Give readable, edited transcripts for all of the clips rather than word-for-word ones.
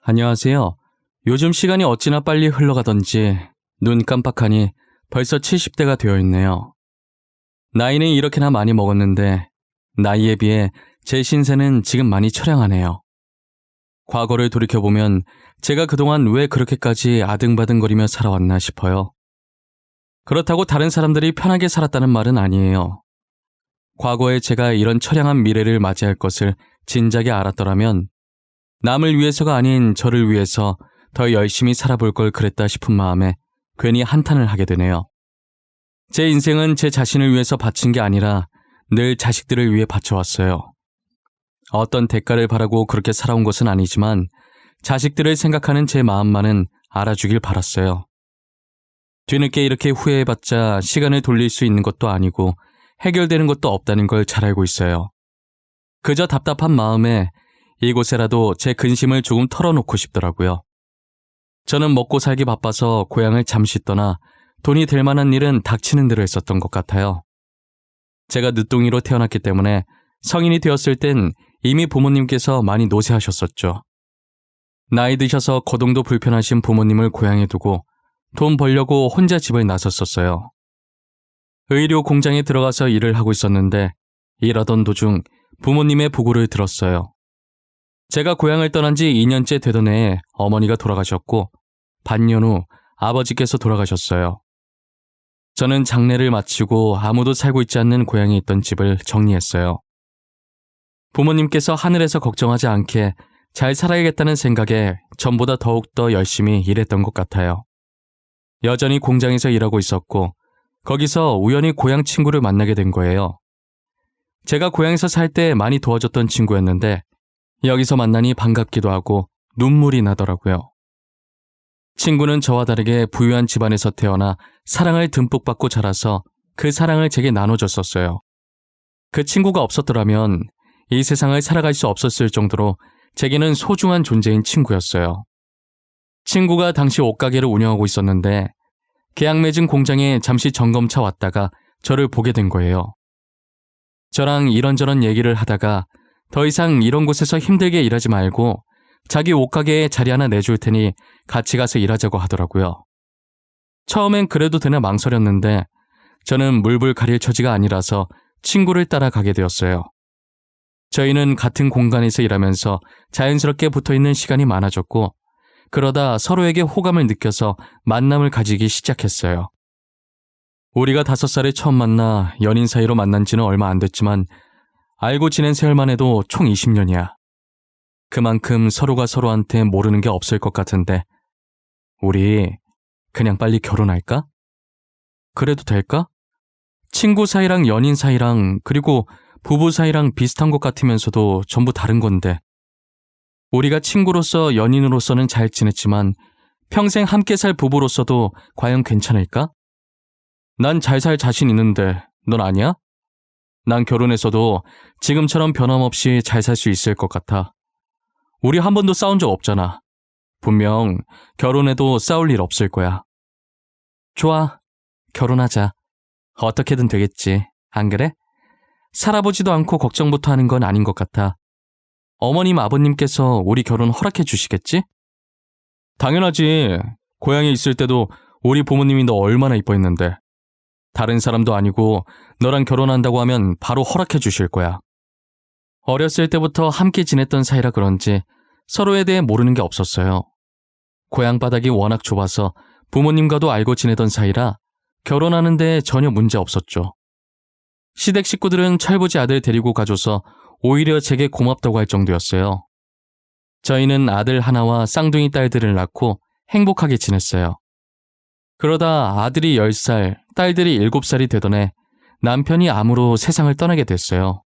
안녕하세요. 요즘 시간이 어찌나 빨리 흘러가던지 눈 깜빡하니 벌써 70대가 되어 있네요. 나이는 이렇게나 많이 먹었는데 나이에 비해 제 신세는 지금 많이 처량하네요. 과거를 돌이켜보면 제가 그동안 왜 그렇게까지 아등바등거리며 살아왔나 싶어요. 그렇다고 다른 사람들이 편하게 살았다는 말은 아니에요. 과거에 제가 이런 처량한 미래를 맞이할 것을 진작에 알았더라면 남을 위해서가 아닌 저를 위해서 더 열심히 살아볼 걸 그랬다 싶은 마음에 괜히 한탄을 하게 되네요. 제 인생은 제 자신을 위해서 바친 게 아니라 늘 자식들을 위해 바쳐왔어요. 어떤 대가를 바라고 그렇게 살아온 것은 아니지만 자식들을 생각하는 제 마음만은 알아주길 바랐어요. 뒤늦게 이렇게 후회해봤자 시간을 돌릴 수 있는 것도 아니고 해결되는 것도 없다는 걸 잘 알고 있어요. 그저 답답한 마음에 이곳에라도 제 근심을 조금 털어놓고 싶더라고요. 저는 먹고 살기 바빠서 고향을 잠시 떠나 돈이 될 만한 일은 닥치는 대로 했었던 것 같아요. 제가 늦둥이로 태어났기 때문에 성인이 되었을 땐 이미 부모님께서 많이 노쇠하셨었죠. 나이 드셔서 거동도 불편하신 부모님을 고향에 두고 돈 벌려고 혼자 집을 나섰었어요. 의료 공장에 들어가서 일을 하고 있었는데 일하던 도중 부모님의 부고를 들었어요. 제가 고향을 떠난 지 2년째 되던 해에 어머니가 돌아가셨고 반년 후 아버지께서 돌아가셨어요. 저는 장례를 마치고 아무도 살고 있지 않는 고향에 있던 집을 정리했어요. 부모님께서 하늘에서 걱정하지 않게 잘 살아야겠다는 생각에 전보다 더욱더 열심히 일했던 것 같아요. 여전히 공장에서 일하고 있었고 거기서 우연히 고향 친구를 만나게 된 거예요. 제가 고향에서 살 때 많이 도와줬던 친구였는데 여기서 만나니 반갑기도 하고 눈물이 나더라고요. 친구는 저와 다르게 부유한 집안에서 태어나 사랑을 듬뿍 받고 자라서 그 사랑을 제게 나눠줬었어요. 그 친구가 없었더라면 이 세상을 살아갈 수 없었을 정도로 제게는 소중한 존재인 친구였어요. 친구가 당시 옷가게를 운영하고 있었는데 계약 맺은 공장에 잠시 점검차 왔다가 저를 보게 된 거예요. 저랑 이런저런 얘기를 하다가 더 이상 이런 곳에서 힘들게 일하지 말고 자기 옷가게에 자리 하나 내줄 테니 같이 가서 일하자고 하더라고요. 처음엔 그래도 되나 망설였는데 저는 물불 가릴 처지가 아니라서 친구를 따라가게 되었어요. 저희는 같은 공간에서 일하면서 자연스럽게 붙어있는 시간이 많아졌고 그러다 서로에게 호감을 느껴서 만남을 가지기 시작했어요. 우리가 5살에 처음 만나 연인 사이로 만난 지는 얼마 안 됐지만 알고 지낸 세월만 해도 총 20년이야. 그만큼 서로가 서로한테 모르는 게 없을 것 같은데 우리 그냥 빨리 결혼할까? 그래도 될까? 친구 사이랑 연인 사이랑 그리고 부부 사이랑 비슷한 것 같으면서도 전부 다른 건데 우리가 친구로서 연인으로서는 잘 지냈지만 평생 함께 살 부부로서도 과연 괜찮을까? 난 잘 살 자신 있는데 넌 아니야? 난 결혼해서도 지금처럼 변함없이 잘 살 수 있을 것 같아. 우리 한 번도 싸운 적 없잖아. 분명 결혼해도 싸울 일 없을 거야. 좋아, 결혼하자. 어떻게든 되겠지, 안 그래? 살아보지도 않고 걱정부터 하는 건 아닌 것 같아. 어머님, 아버님께서 우리 결혼 허락해 주시겠지? 당연하지. 고향에 있을 때도 우리 부모님이 너 얼마나 이뻐했는데. 다른 사람도 아니고 너랑 결혼한다고 하면 바로 허락해 주실 거야. 어렸을 때부터 함께 지냈던 사이라 그런지 서로에 대해 모르는 게 없었어요. 고향 바닥이 워낙 좁아서 부모님과도 알고 지내던 사이라 결혼하는데 전혀 문제 없었죠. 시댁 식구들은 철부지 아들 데리고 가줘서 오히려 제게 고맙다고 할 정도였어요. 저희는 아들 하나와 쌍둥이 딸들을 낳고 행복하게 지냈어요. 그러다 아들이 10살, 딸들이 7살이 되던 해 남편이 암으로 세상을 떠나게 됐어요.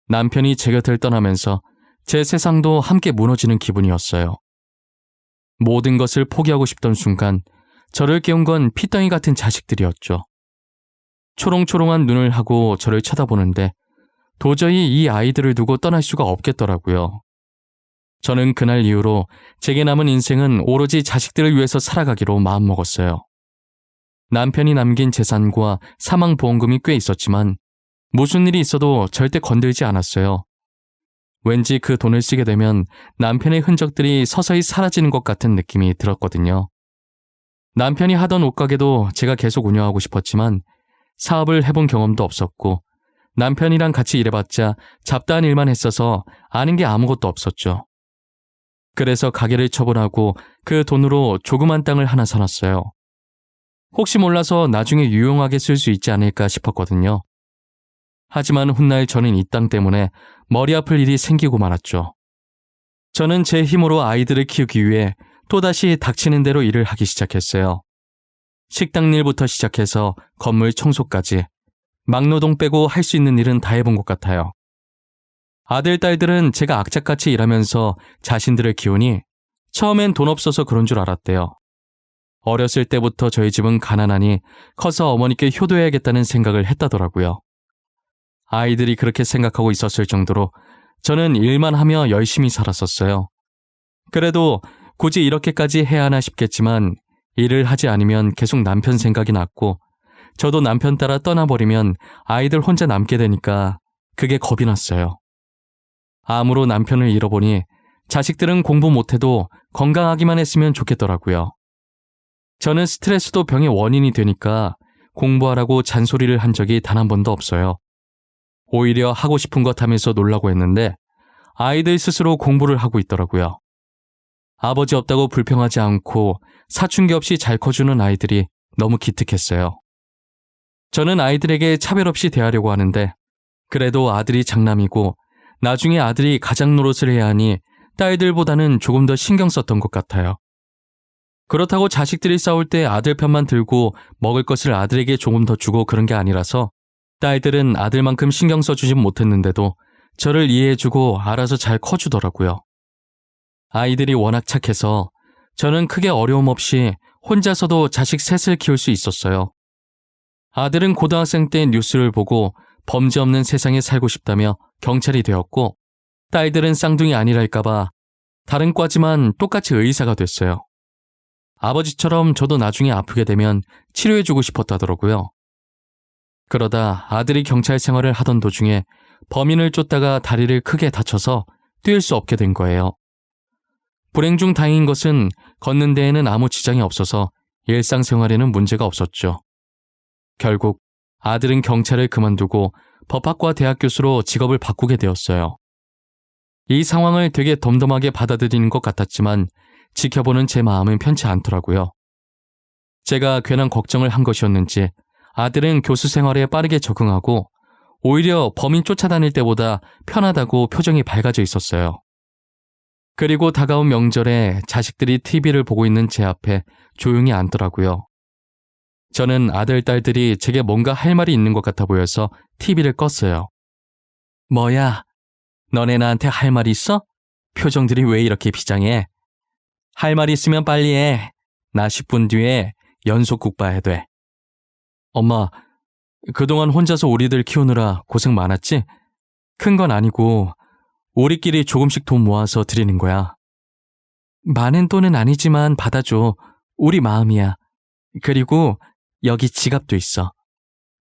남편이 제 곁을 떠나면서 제 세상도 함께 무너지는 기분이었어요. 모든 것을 포기하고 싶던 순간 저를 깨운 건 피덩이 같은 자식들이었죠. 초롱초롱한 눈을 하고 저를 쳐다보는데 도저히 이 아이들을 두고 떠날 수가 없겠더라고요. 저는 그날 이후로 제게 남은 인생은 오로지 자식들을 위해서 살아가기로 마음먹었어요. 남편이 남긴 재산과 사망보험금이 꽤 있었지만 무슨 일이 있어도 절대 건들지 않았어요. 왠지 그 돈을 쓰게 되면 남편의 흔적들이 서서히 사라지는 것 같은 느낌이 들었거든요. 남편이 하던 옷가게도 제가 계속 운영하고 싶었지만 사업을 해본 경험도 없었고 남편이랑 같이 일해봤자 잡다한 일만 했어서 아는 게 아무것도 없었죠. 그래서 가게를 처분하고 그 돈으로 조그만 땅을 하나 사놨어요. 혹시 몰라서 나중에 유용하게 쓸 수 있지 않을까 싶었거든요. 하지만 훗날 저는 이 땅 때문에 머리 아플 일이 생기고 말았죠. 저는 제 힘으로 아이들을 키우기 위해 또다시 닥치는 대로 일을 하기 시작했어요. 식당 일부터 시작해서 건물 청소까지 막노동 빼고 할 수 있는 일은 다 해본 것 같아요. 아들, 딸들은 제가 악착같이 일하면서 자신들을 키우니 처음엔 돈 없어서 그런 줄 알았대요. 어렸을 때부터 저희 집은 가난하니 커서 어머니께 효도해야겠다는 생각을 했다더라고요. 아이들이 그렇게 생각하고 있었을 정도로 저는 일만 하며 열심히 살았었어요. 그래도 굳이 이렇게까지 해야 하나 싶겠지만 일을 하지 않으면 계속 남편 생각이 났고 저도 남편 따라 떠나버리면 아이들 혼자 남게 되니까 그게 겁이 났어요. 암으로 남편을 잃어보니 자식들은 공부 못해도 건강하기만 했으면 좋겠더라고요. 저는 스트레스도 병의 원인이 되니까 공부하라고 잔소리를 한 적이 단 한 번도 없어요. 오히려 하고 싶은 것 하면서 놀라고 했는데 아이들 스스로 공부를 하고 있더라고요. 아버지 없다고 불평하지 않고 사춘기 없이 잘 커주는 아이들이 너무 기특했어요. 저는 아이들에게 차별 없이 대하려고 하는데 그래도 아들이 장남이고 나중에 아들이 가장 노릇을 해야 하니 딸들보다는 조금 더 신경 썼던 것 같아요. 그렇다고 자식들이 싸울 때 아들 편만 들고 먹을 것을 아들에게 조금 더 주고 그런 게 아니라서 딸들은 아들만큼 신경 써주진 못했는데도 저를 이해해주고 알아서 잘 커주더라고요. 아이들이 워낙 착해서 저는 크게 어려움 없이 혼자서도 자식 셋을 키울 수 있었어요. 아들은 고등학생 때 뉴스를 보고 범죄 없는 세상에 살고 싶다며 경찰이 되었고 딸들은 쌍둥이 아니랄까봐 다른 과지만 똑같이 의사가 됐어요. 아버지처럼 저도 나중에 아프게 되면 치료해주고 싶었다더라고요. 그러다 아들이 경찰 생활을 하던 도중에 범인을 쫓다가 다리를 크게 다쳐서 뛸 수 없게 된 거예요. 불행 중 다행인 것은 걷는 데에는 아무 지장이 없어서 일상생활에는 문제가 없었죠. 결국 아들은 경찰을 그만두고 법학과 대학 교수로 직업을 바꾸게 되었어요. 이 상황을 되게 덤덤하게 받아들이는 것 같았지만 지켜보는 제 마음은 편치 않더라고요. 제가 괜한 걱정을 한 것이었는지 아들은 교수 생활에 빠르게 적응하고 오히려 범인 쫓아다닐 때보다 편하다고 표정이 밝아져 있었어요. 그리고 다가온 명절에 자식들이 TV를 보고 있는 제 앞에 조용히 앉더라고요. 저는 아들, 딸들이 제게 뭔가 할 말이 있는 것 같아 보여서 TV를 껐어요. 뭐야? 너네 나한테 할 말이 있어? 표정들이 왜 이렇게 비장해? 할 말이 있으면 빨리 해. 나 10분 뒤에 연속 국바해야 돼. 엄마, 그동안 혼자서 우리들 키우느라 고생 많았지? 큰 건 아니고 우리끼리 조금씩 돈 모아서 드리는 거야. 많은 돈은 아니지만 받아줘. 우리 마음이야. 그리고 여기 지갑도 있어.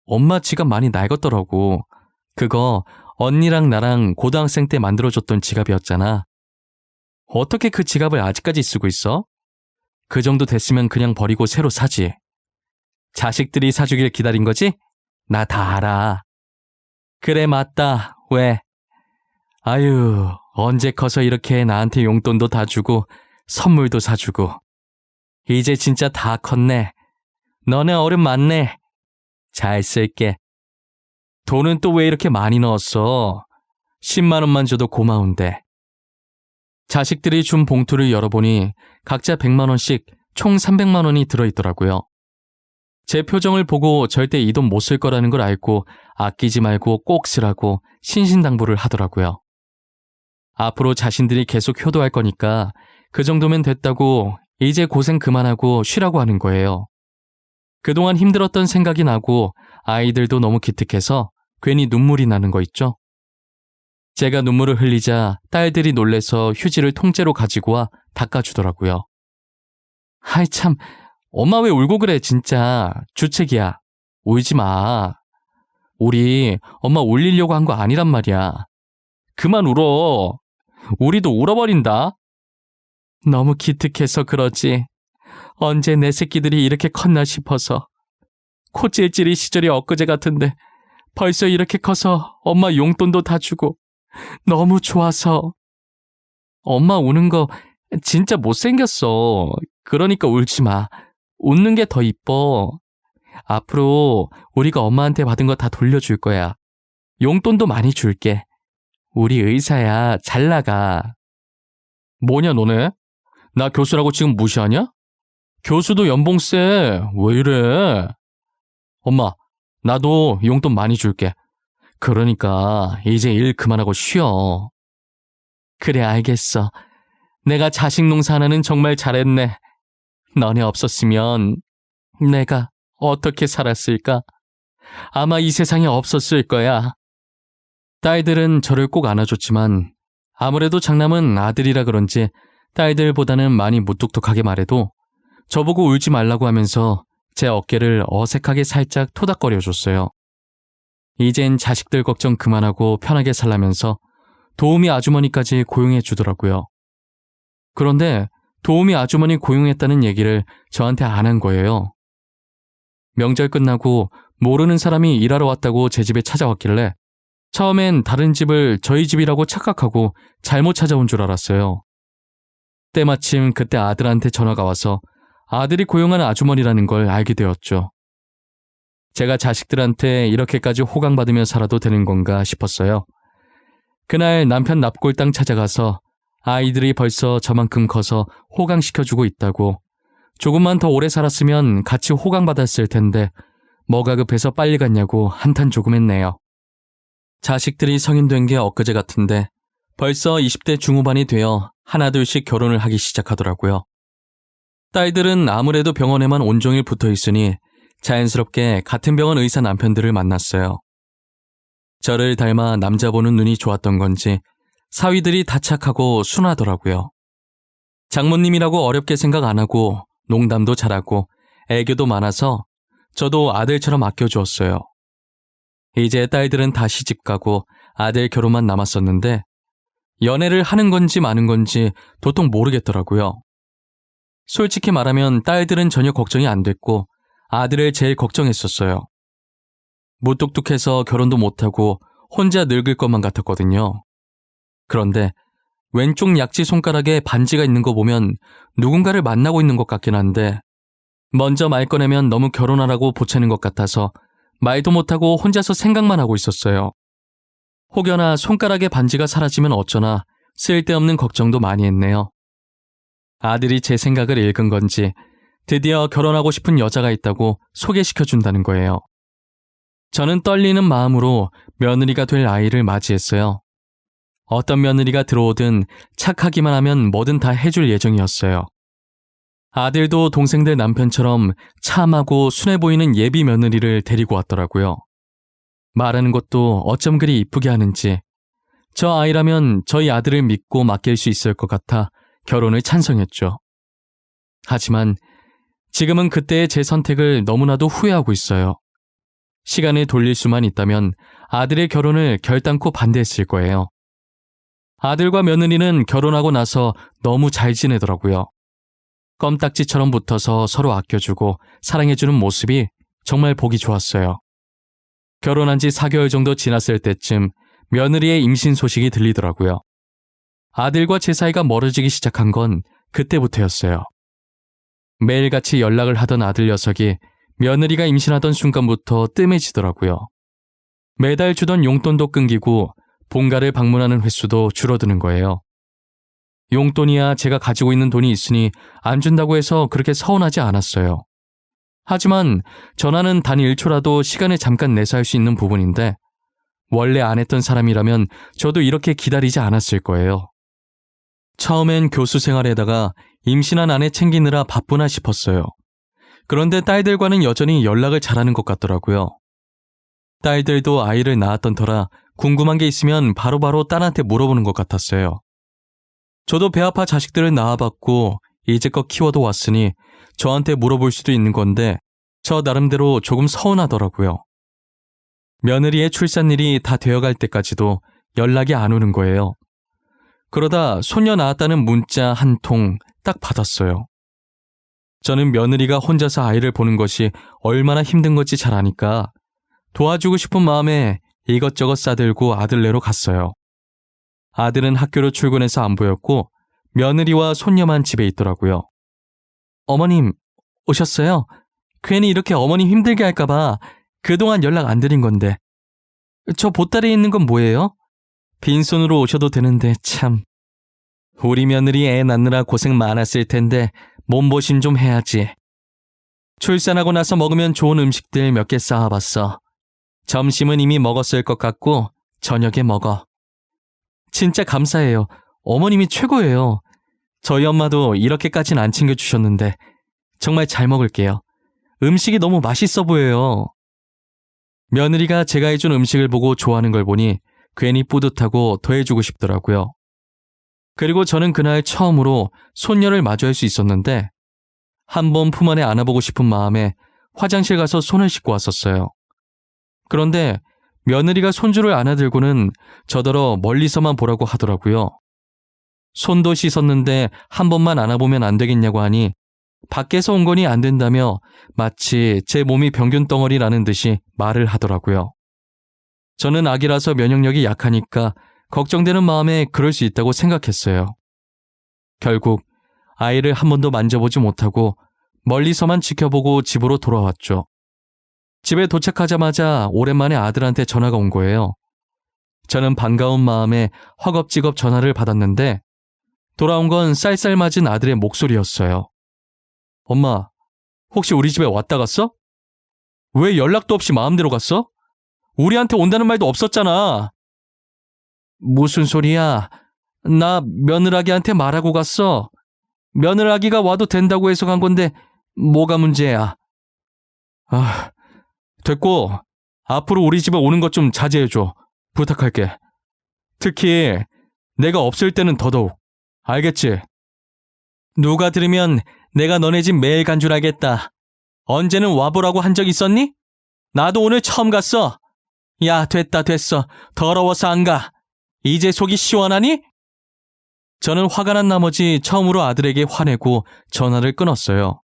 엄마 지갑 많이 낡았더라고. 그거 언니랑 나랑 고등학생 때 만들어줬던 지갑이었잖아. 어떻게 그 지갑을 아직까지 쓰고 있어? 그 정도 됐으면 그냥 버리고 새로 사지. 자식들이 사주길 기다린 거지? 나 다 알아. 그래, 맞다. 왜? 아유, 언제 커서 이렇게 나한테 용돈도 다 주고 선물도 사주고. 이제 진짜 다 컸네. 너네 어른 많네. 잘 쓸게. 돈은 또 왜 이렇게 많이 넣었어? 10만 원만 줘도 고마운데. 자식들이 준 봉투를 열어보니 각자 100만 원씩 총 300만 원이 들어있더라고요. 제 표정을 보고 절대 이 돈 못 쓸 거라는 걸 알고 아끼지 말고 꼭 쓰라고 신신당부를 하더라고요. 앞으로 자신들이 계속 효도할 거니까 그 정도면 됐다고 이제 고생 그만하고 쉬라고 하는 거예요. 그동안 힘들었던 생각이 나고 아이들도 너무 기특해서 괜히 눈물이 나는 거 있죠? 제가 눈물을 흘리자 딸들이 놀래서 휴지를 통째로 가지고 와 닦아주더라고요. 아이 참, 엄마 왜 울고 그래 진짜. 주책이야. 울지 마. 우리 엄마 울리려고 한 거 아니란 말이야. 그만 울어. 우리도 울어버린다. 너무 기특해서 그러지. 언제 내 새끼들이 이렇게 컸나 싶어서. 코찔찔이 시절이 엊그제 같은데 벌써 이렇게 커서 엄마 용돈도 다 주고 너무 좋아서. 엄마 우는 거 진짜 못생겼어. 그러니까 울지 마. 웃는 게 더 이뻐. 앞으로 우리가 엄마한테 받은 거 다 돌려줄 거야. 용돈도 많이 줄게. 우리 의사야. 잘 나가. 뭐냐 너네? 나 교수라고 지금 무시하냐? 교수도 연봉 세. 왜 이래? 엄마, 나도 용돈 많이 줄게. 그러니까 이제 일 그만하고 쉬어. 그래, 알겠어. 내가 자식 농사 하나는 정말 잘했네. 너네 없었으면 내가 어떻게 살았을까? 아마 이 세상에 없었을 거야. 딸들은 저를 꼭 안아줬지만 아무래도 장남은 아들이라 그런지 딸들보다는 많이 무뚝뚝하게 말해도 저보고 울지 말라고 하면서 제 어깨를 어색하게 살짝 토닥거려줬어요. 이젠 자식들 걱정 그만하고 편하게 살라면서 도우미 아주머니까지 고용해 주더라고요. 그런데 도우미 아주머니 고용했다는 얘기를 저한테 안 한 거예요. 명절 끝나고 모르는 사람이 일하러 왔다고 제 집에 찾아왔길래 처음엔 다른 집을 저희 집이라고 착각하고 잘못 찾아온 줄 알았어요. 때마침 그때 아들한테 전화가 와서 아들이 고용한 아주머니라는 걸 알게 되었죠. 제가 자식들한테 이렇게까지 호강받으며 살아도 되는 건가 싶었어요. 그날 남편 납골당 찾아가서 아이들이 벌써 저만큼 커서 호강시켜주고 있다고, 조금만 더 오래 살았으면 같이 호강받았을 텐데 뭐가 급해서 빨리 갔냐고 한탄 조금 했네요. 자식들이 성인 된 게 엊그제 같은데 벌써 20대 중후반이 되어 하나둘씩 결혼을 하기 시작하더라고요. 딸들은 아무래도 병원에만 온종일 붙어 있으니 자연스럽게 같은 병원 의사 남편들을 만났어요. 저를 닮아 남자 보는 눈이 좋았던 건지 사위들이 다 착하고 순하더라고요. 장모님이라고 어렵게 생각 안 하고 농담도 잘하고 애교도 많아서 저도 아들처럼 아껴주었어요. 이제 딸들은 다 시집가고 아들 결혼만 남았었는데 연애를 하는 건지 마는 건지 도통 모르겠더라고요. 솔직히 말하면 딸들은 전혀 걱정이 안 됐고 아들을 제일 걱정했었어요. 무뚝뚝해서 결혼도 못하고 혼자 늙을 것만 같았거든요. 그런데 왼쪽 약지 손가락에 반지가 있는 거 보면 누군가를 만나고 있는 것 같긴 한데 먼저 말 꺼내면 너무 결혼하라고 보채는 것 같아서 말도 못하고 혼자서 생각만 하고 있었어요. 혹여나 손가락에 반지가 사라지면 어쩌나 쓸데없는 걱정도 많이 했네요. 아들이 제 생각을 읽은 건지 드디어 결혼하고 싶은 여자가 있다고 소개시켜준다는 거예요. 저는 떨리는 마음으로 며느리가 될 아이를 맞이했어요. 어떤 며느리가 들어오든 착하기만 하면 뭐든 다 해줄 예정이었어요. 아들도 동생들 남편처럼 참하고 순해 보이는 예비 며느리를 데리고 왔더라고요. 말하는 것도 어쩜 그리 이쁘게 하는지 저 아이라면 저희 아들을 믿고 맡길 수 있을 것 같아 결혼을 찬성했죠. 하지만 지금은 그때의 제 선택을 너무나도 후회하고 있어요. 시간을 돌릴 수만 있다면 아들의 결혼을 결단코 반대했을 거예요. 아들과 며느리는 결혼하고 나서 너무 잘 지내더라고요. 껌딱지처럼 붙어서 서로 아껴주고 사랑해주는 모습이 정말 보기 좋았어요. 결혼한 지 4개월 정도 지났을 때쯤 며느리의 임신 소식이 들리더라고요. 아들과 제 사이가 멀어지기 시작한 건 그때부터였어요. 매일같이 연락을 하던 아들 녀석이 며느리가 임신하던 순간부터 뜸해지더라고요. 매달 주던 용돈도 끊기고 본가를 방문하는 횟수도 줄어드는 거예요. 용돈이야 제가 가지고 있는 돈이 있으니 안 준다고 해서 그렇게 서운하지 않았어요. 하지만 전화는 단 1초라도 시간을 잠깐 내서 할 수 있는 부분인데 원래 안 했던 사람이라면 저도 이렇게 기다리지 않았을 거예요. 처음엔 교수 생활에다가 임신한 아내 챙기느라 바쁘나 싶었어요. 그런데 딸들과는 여전히 연락을 잘하는 것 같더라고요. 딸들도 아이를 낳았던 터라 궁금한 게 있으면 바로바로 딸한테 물어보는 것 같았어요. 저도 배 아파 자식들을 낳아봤고 이제껏 키워도 왔으니 저한테 물어볼 수도 있는 건데 저 나름대로 조금 서운하더라고요. 며느리의 출산일이 다 되어갈 때까지도 연락이 안 오는 거예요. 그러다 손녀 낳았다는 문자 한 통 딱 받았어요. 저는 며느리가 혼자서 아이를 보는 것이 얼마나 힘든 건지 잘 아니까 도와주고 싶은 마음에 이것저것 싸들고 아들네로 갔어요. 아들은 학교로 출근해서 안 보였고 며느리와 손녀만 집에 있더라고요. 어머님, 오셨어요? 괜히 이렇게 어머님 힘들게 할까봐 그동안 연락 안 드린 건데. 저 보따리에 있는 건 뭐예요? 빈손으로 오셔도 되는데 참. 우리 며느리 애 낳느라 고생 많았을 텐데 몸보신 좀 해야지. 출산하고 나서 먹으면 좋은 음식들 몇 개 쌓아봤어. 점심은 이미 먹었을 것 같고 저녁에 먹어. 진짜 감사해요. 어머님이 최고예요. 저희 엄마도 이렇게까지는 안 챙겨주셨는데 정말 잘 먹을게요. 음식이 너무 맛있어 보여요. 며느리가 제가 해준 음식을 보고 좋아하는 걸 보니 괜히 뿌듯하고 더 해주고 싶더라고요. 그리고 저는 그날 처음으로 손녀를 마주할 수 있었는데 한번 품 안에 안아보고 싶은 마음에 화장실 가서 손을 씻고 왔었어요. 그런데 며느리가 손주를 안아들고는 저더러 멀리서만 보라고 하더라고요. 손도 씻었는데 한 번만 안아보면 안 되겠냐고 하니 밖에서 온 거니 안 된다며 마치 제 몸이 병균 덩어리라는 듯이 말을 하더라고요. 저는 아기라서 면역력이 약하니까 걱정되는 마음에 그럴 수 있다고 생각했어요. 결국 아이를 한 번도 만져보지 못하고 멀리서만 지켜보고 집으로 돌아왔죠. 집에 도착하자마자 오랜만에 아들한테 전화가 온 거예요. 저는 반가운 마음에 허겁지겁 전화를 받았는데 돌아온 건 쌀쌀맞은 아들의 목소리였어요. 엄마, 혹시 우리 집에 왔다 갔어? 왜 연락도 없이 마음대로 갔어? 우리한테 온다는 말도 없었잖아. 무슨 소리야? 나 며느라기한테 말하고 갔어. 며느라기가 와도 된다고 해서 간 건데 뭐가 문제야? 됐고 앞으로 우리 집에 오는 것 좀 자제해줘. 부탁할게. 특히 내가 없을 때는 더더욱. 알겠지? 누가 들으면 내가 너네 집 매일 간 줄 알겠다. 언제는 와보라고 한 적 있었니? 나도 오늘 처음 갔어. 야, 됐어. 더러워서 안 가. 이제 속이 시원하니? 저는 화가 난 나머지 처음으로 아들에게 화내고 전화를 끊었어요.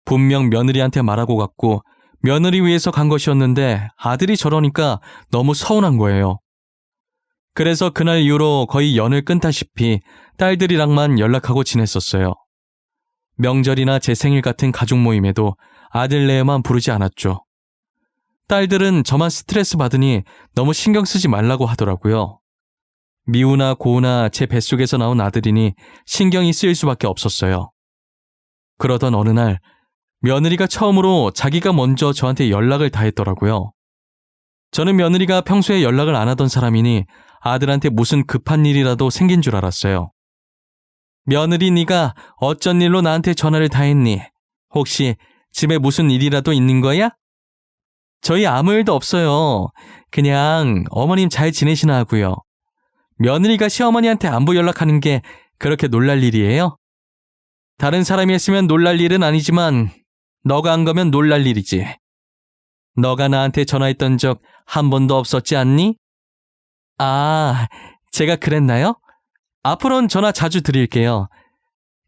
분명 며느리한테 말하고 갔고 며느리 위해서 간 것이었는데 아들이 저러니까 너무 서운한 거예요. 그래서 그날 이후로 거의 연을 끊다시피 딸들이랑만 연락하고 지냈었어요. 명절이나 제 생일 같은 가족 모임에도 아들네만 부르지 않았죠. 딸들은 저만 스트레스 받으니 너무 신경 쓰지 말라고 하더라고요. 미우나 고우나 제 뱃속에서 나온 아들이니 신경이 쓰일 수밖에 없었어요. 그러던 어느 날 며느리가 처음으로 자기가 먼저 저한테 연락을 다 했더라고요. 저는 며느리가 평소에 연락을 안 하던 사람이니 아들한테 무슨 급한 일이라도 생긴 줄 알았어요. 며느리 네가 어쩐 일로 나한테 전화를 다 했니? 혹시 집에 무슨 일이라도 있는 거야? 저희 아무 일도 없어요. 그냥 어머님 잘 지내시나 하고요. 며느리가 시어머니한테 안부 연락하는 게 그렇게 놀랄 일이에요? 다른 사람이 했으면 놀랄 일은 아니지만 너가 한 거면 놀랄 일이지. 너가 나한테 전화했던 적 한 번도 없었지 않니? 아, 제가 그랬나요? 앞으로는 전화 자주 드릴게요.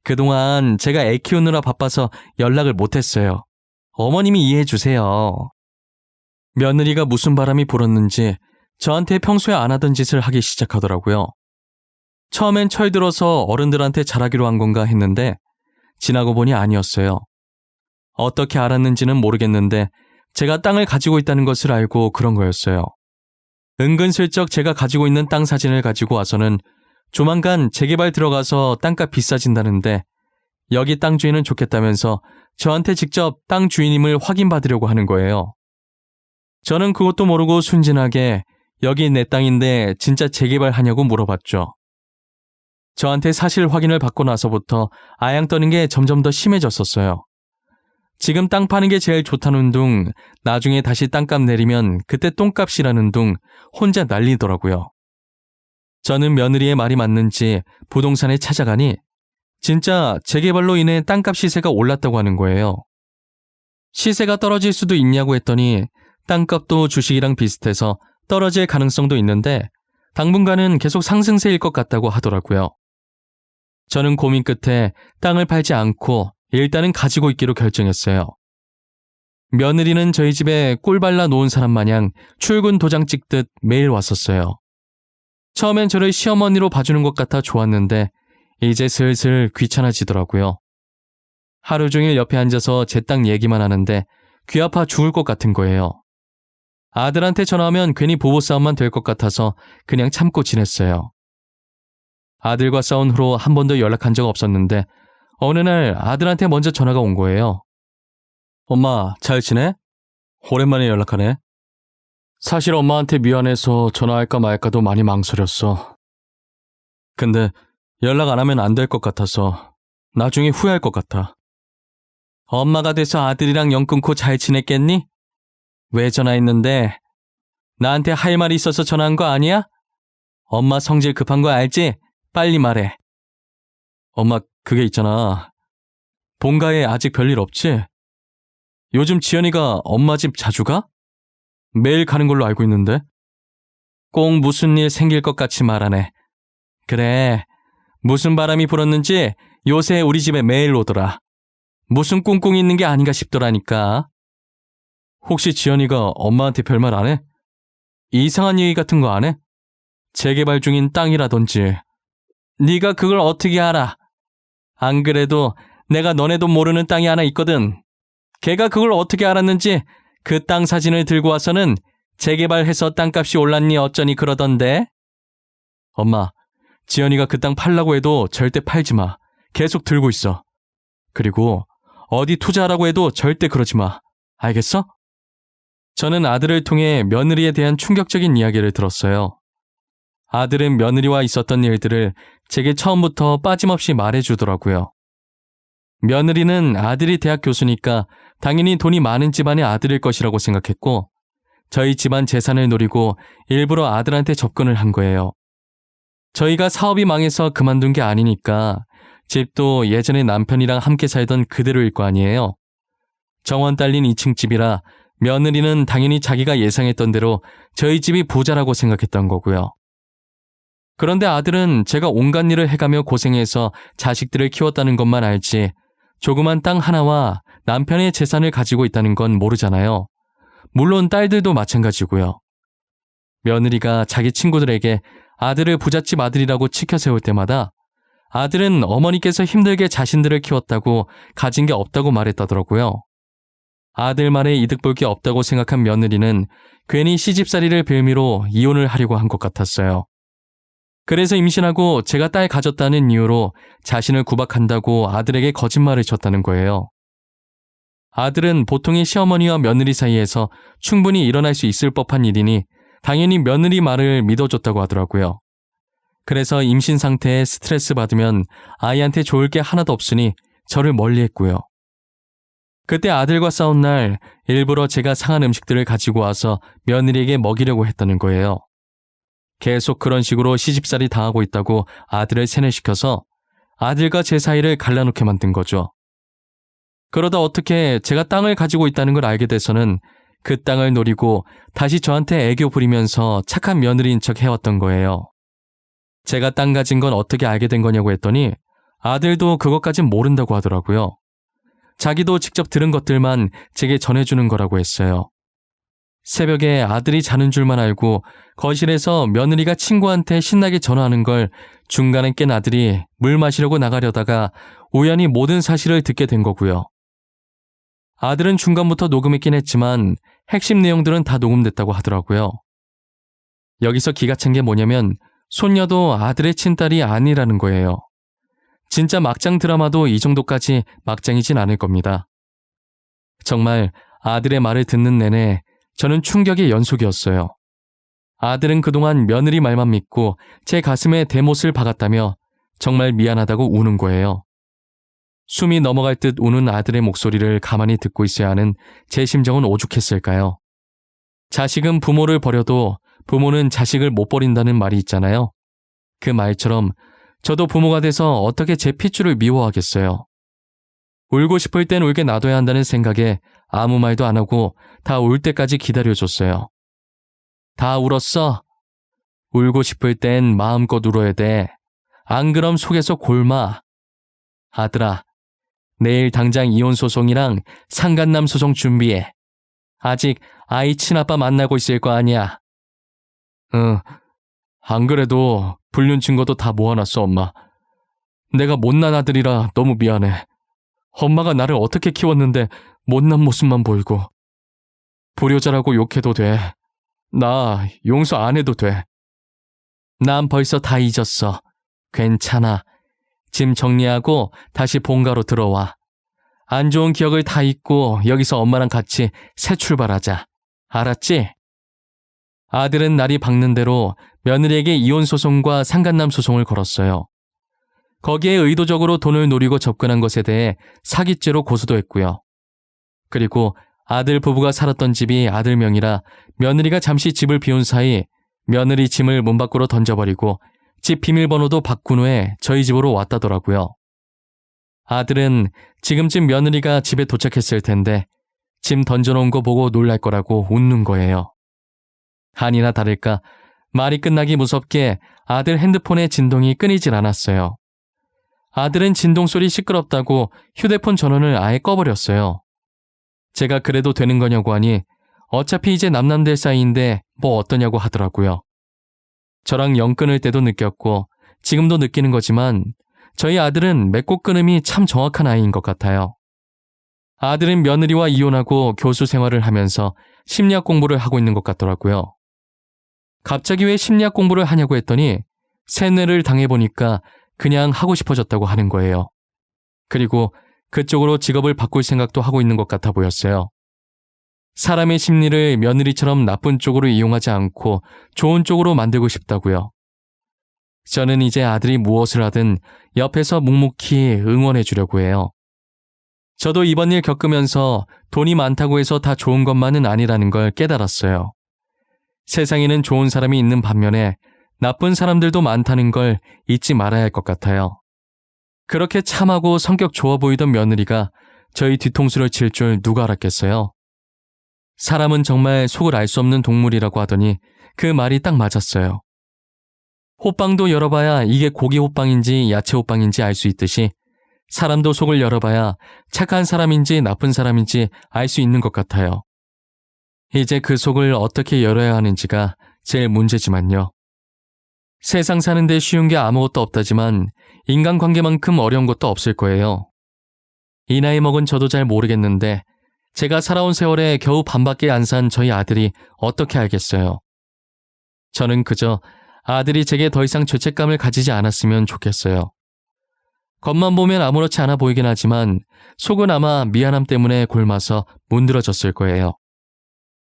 그동안 제가 애 키우느라 바빠서 연락을 못했어요. 어머님이 이해해 주세요. 며느리가 무슨 바람이 불었는지 저한테 평소에 안 하던 짓을 하기 시작하더라고요. 처음엔 철들어서 어른들한테 잘하기로 한 건가 했는데 지나고 보니 아니었어요. 어떻게 알았는지는 모르겠는데 제가 땅을 가지고 있다는 것을 알고 그런 거였어요. 은근슬쩍 제가 가지고 있는 땅 사진을 가지고 와서는 조만간 재개발 들어가서 땅값 비싸진다는데 여기 땅 주인은 좋겠다면서 저한테 직접 땅 주인임을 확인받으려고 하는 거예요. 저는 그것도 모르고 순진하게 여기 내 땅인데 진짜 재개발하냐고 물어봤죠. 저한테 사실 확인을 받고 나서부터 아양 떠는 게 점점 더 심해졌었어요. 지금 땅 파는 게 제일 좋다는 둥, 나중에 다시 땅값 내리면 그때 똥값이라는 둥 혼자 난리더라고요. 저는 며느리의 말이 맞는지 부동산에 찾아가니 진짜 재개발로 인해 땅값 시세가 올랐다고 하는 거예요. 시세가 떨어질 수도 있냐고 했더니 땅값도 주식이랑 비슷해서 떨어질 가능성도 있는데 당분간은 계속 상승세일 것 같다고 하더라고요. 저는 고민 끝에 땅을 팔지 않고 일단은 가지고 있기로 결정했어요. 며느리는 저희 집에 꿀 발라 놓은 사람 마냥 출근 도장 찍듯 매일 왔었어요. 처음엔 저를 시어머니로 봐주는 것 같아 좋았는데 이제 슬슬 귀찮아지더라고요. 하루 종일 옆에 앉아서 제 땅 얘기만 하는데 귀 아파 죽을 것 같은 거예요. 아들한테 전화하면 괜히 부부싸움만 될 것 같아서 그냥 참고 지냈어요. 아들과 싸운 후로 한 번도 연락한 적 없었는데 어느 날 아들한테 먼저 전화가 온 거예요. 엄마, 잘 지내? 오랜만에 연락하네. 사실 엄마한테 미안해서 전화할까 말까도 많이 망설였어. 근데 연락 안 하면 안 될 것 같아서 나중에 후회할 것 같아. 엄마가 돼서 아들이랑 연 끊고 잘 지냈겠니? 왜 전화했는데? 나한테 할 말이 있어서 전화한 거 아니야? 엄마 성질 급한 거 알지? 빨리 말해. 엄마, 그게 있잖아. 본가에 아직 별일 없지? 요즘 지연이가 엄마 집 자주 가? 매일 가는 걸로 알고 있는데. 꼭 무슨 일 생길 것 같이 말하네. 그래, 무슨 바람이 불었는지 요새 우리 집에 매일 오더라. 무슨 꿍꿍이 있는 게 아닌가 싶더라니까. 혹시 지연이가 엄마한테 별말 안 해? 이상한 얘기 같은 거 안 해? 재개발 중인 땅이라든지. 네가 그걸 어떻게 알아? 안 그래도 내가 너네도 모르는 땅이 하나 있거든. 걔가 그걸 어떻게 알았는지 그 땅 사진을 들고 와서는 재개발해서 땅값이 올랐니 어쩌니 그러던데. 엄마, 지연이가 그 땅 팔라고 해도 절대 팔지 마. 계속 들고 있어. 그리고 어디 투자하라고 해도 절대 그러지 마. 알겠어? 저는 아들을 통해 며느리에 대한 충격적인 이야기를 들었어요. 아들은 며느리와 있었던 일들을 제게 처음부터 빠짐없이 말해주더라고요. 며느리는 아들이 대학 교수니까 당연히 돈이 많은 집안의 아들일 것이라고 생각했고 저희 집안 재산을 노리고 일부러 아들한테 접근을 한 거예요. 저희가 사업이 망해서 그만둔 게 아니니까 집도 예전에 남편이랑 함께 살던 그대로일 거 아니에요. 정원 딸린 2층 집이라 며느리는 당연히 자기가 예상했던 대로 저희 집이 부자라고 생각했던 거고요. 그런데 아들은 제가 온갖 일을 해가며 고생해서 자식들을 키웠다는 것만 알지 조그만 땅 하나와 남편의 재산을 가지고 있다는 건 모르잖아요. 물론 딸들도 마찬가지고요. 며느리가 자기 친구들에게 아들을 부잣집 아들이라고 치켜세울 때마다 아들은 어머니께서 힘들게 자신들을 키웠다고 가진 게 없다고 말했다더라고요. 아들 말에 이득 볼 게 없다고 생각한 며느리는 괜히 시집살이를 빌미로 이혼을 하려고 한 것 같았어요. 그래서 임신하고 제가 딸 가졌다는 이유로 자신을 구박한다고 아들에게 거짓말을 쳤다는 거예요. 아들은 보통의 시어머니와 며느리 사이에서 충분히 일어날 수 있을 법한 일이니 당연히 며느리 말을 믿어줬다고 하더라고요. 그래서 임신 상태에 스트레스 받으면 아이한테 좋을 게 하나도 없으니 저를 멀리했고요. 그때 아들과 싸운 날 일부러 제가 상한 음식들을 가지고 와서 며느리에게 먹이려고 했다는 거예요. 계속 그런 식으로 시집살이 당하고 있다고 아들을 세뇌시켜서 아들과 제 사이를 갈라놓게 만든 거죠. 그러다 어떻게 제가 땅을 가지고 있다는 걸 알게 돼서는 그 땅을 노리고 다시 저한테 애교 부리면서 착한 며느리인 척 해왔던 거예요. 제가 땅 가진 건 어떻게 알게 된 거냐고 했더니 아들도 그것까진 모른다고 하더라고요. 자기도 직접 들은 것들만 제게 전해주는 거라고 했어요. 새벽에 아들이 자는 줄만 알고 거실에서 며느리가 친구한테 신나게 전화하는 걸 중간에 깬 아들이 물 마시려고 나가려다가 우연히 모든 사실을 듣게 된 거고요. 아들은 중간부터 녹음했긴 했지만 핵심 내용들은 다 녹음됐다고 하더라고요. 여기서 기가 찬 게 뭐냐면 손녀도 아들의 친딸이 아니라는 거예요. 진짜 막장 드라마도 이 정도까지 막장이진 않을 겁니다. 정말 아들의 말을 듣는 내내 저는 충격의 연속이었어요. 아들은 그동안 며느리 말만 믿고 제 가슴에 대못을 박았다며 정말 미안하다고 우는 거예요. 숨이 넘어갈 듯 우는 아들의 목소리를 가만히 듣고 있어야 하는 제 심정은 오죽했을까요? 자식은 부모를 버려도 부모는 자식을 못 버린다는 말이 있잖아요. 그 말처럼 저도 부모가 돼서 어떻게 제 핏줄을 미워하겠어요. 울고 싶을 땐 울게 놔둬야 한다는 생각에 아무 말도 안 하고 다 울 때까지 기다려줬어요. 다 울었어? 울고 싶을 땐 마음껏 울어야 돼. 안 그럼 속에서 골마. 아들아, 내일 당장 이혼 소송이랑 상간남 소송 준비해. 아직 아이 친아빠 만나고 있을 거 아니야. 응, 안 그래도 불륜 증거도 다 모아놨어, 엄마. 내가 못난 아들이라 너무 미안해. 엄마가 나를 어떻게 키웠는데 못난 모습만 보이고. 불효자라고 욕해도 돼. 나 용서 안 해도 돼. 난 벌써 다 잊었어. 괜찮아. 짐 정리하고 다시 본가로 들어와. 안 좋은 기억을 다 잊고 여기서 엄마랑 같이 새 출발하자. 알았지? 아들은 날이 밝는 대로 며느리에게 이혼 소송과 상간남 소송을 걸었어요. 거기에 의도적으로 돈을 노리고 접근한 것에 대해 사기죄로 고소도 했고요. 그리고 아들 부부가 살았던 집이 아들 명이라 며느리가 잠시 집을 비운 사이 며느리 짐을 문 밖으로 던져버리고 집 비밀번호도 바꾼 후에 저희 집으로 왔다더라고요. 아들은 지금쯤 며느리가 집에 도착했을 텐데 짐 던져놓은 거 보고 놀랄 거라고 웃는 거예요. 아니나 다를까 말이 끝나기 무섭게 아들 핸드폰의 진동이 끊이질 않았어요. 아들은 진동 소리 시끄럽다고 휴대폰 전원을 아예 꺼버렸어요. 제가 그래도 되는 거냐고 하니 어차피 이제 남남될 사이인데 뭐 어떠냐고 하더라고요. 저랑 영 끊을 때도 느꼈고 지금도 느끼는 거지만 저희 아들은 맺고 끊음이 참 정확한 아이인 것 같아요. 아들은 며느리와 이혼하고 교수 생활을 하면서 심리학 공부를 하고 있는 것 같더라고요. 갑자기 왜 심리학 공부를 하냐고 했더니 세뇌를 당해보니까 그냥 하고 싶어졌다고 하는 거예요. 그리고 그쪽으로 직업을 바꿀 생각도 하고 있는 것 같아 보였어요. 사람의 심리를 며느리처럼 나쁜 쪽으로 이용하지 않고 좋은 쪽으로 만들고 싶다고요. 저는 이제 아들이 무엇을 하든 옆에서 묵묵히 응원해 주려고 해요. 저도 이번 일 겪으면서 돈이 많다고 해서 다 좋은 것만은 아니라는 걸 깨달았어요. 세상에는 좋은 사람이 있는 반면에 나쁜 사람들도 많다는 걸 잊지 말아야 할 것 같아요. 그렇게 참하고 성격 좋아 보이던 며느리가 저희 뒤통수를 칠 줄 누가 알았겠어요? 사람은 정말 속을 알 수 없는 동물이라고 하더니 그 말이 딱 맞았어요. 호빵도 열어봐야 이게 고기 호빵인지 야채 호빵인지 알 수 있듯이 사람도 속을 열어봐야 착한 사람인지 나쁜 사람인지 알 수 있는 것 같아요. 이제 그 속을 어떻게 열어야 하는지가 제일 문제지만요. 세상 사는데 쉬운 게 아무것도 없다지만 인간관계만큼 어려운 것도 없을 거예요. 이 나이 먹은 저도 잘 모르겠는데 제가 살아온 세월에 겨우 반밖에 안 산 저희 아들이 어떻게 알겠어요. 저는 그저 아들이 제게 더 이상 죄책감을 가지지 않았으면 좋겠어요. 겉만 보면 아무렇지 않아 보이긴 하지만 속은 아마 미안함 때문에 골마서 문드러졌을 거예요.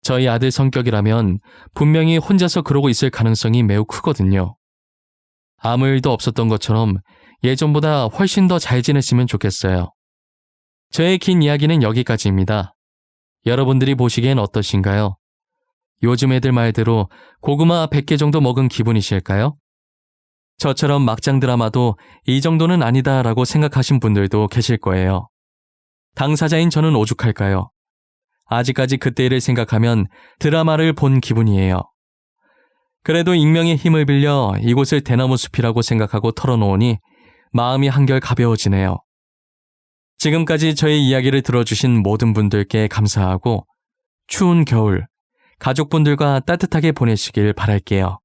저희 아들 성격이라면 분명히 혼자서 그러고 있을 가능성이 매우 크거든요. 아무 일도 없었던 것처럼 예전보다 훨씬 더 잘 지냈으면 좋겠어요. 저의 긴 이야기는 여기까지입니다. 여러분들이 보시기엔 어떠신가요? 요즘 애들 말대로 고구마 100개 정도 먹은 기분이실까요? 저처럼 막장 드라마도 이 정도는 아니다라고 생각하신 분들도 계실 거예요. 당사자인 저는 오죽할까요? 아직까지 그때 일을 생각하면 드라마를 본 기분이에요. 그래도 익명의 힘을 빌려 이곳을 대나무 숲이라고 생각하고 털어놓으니 마음이 한결 가벼워지네요. 지금까지 저의 이야기를 들어주신 모든 분들께 감사하고 추운 겨울 가족분들과 따뜻하게 보내시길 바랄게요.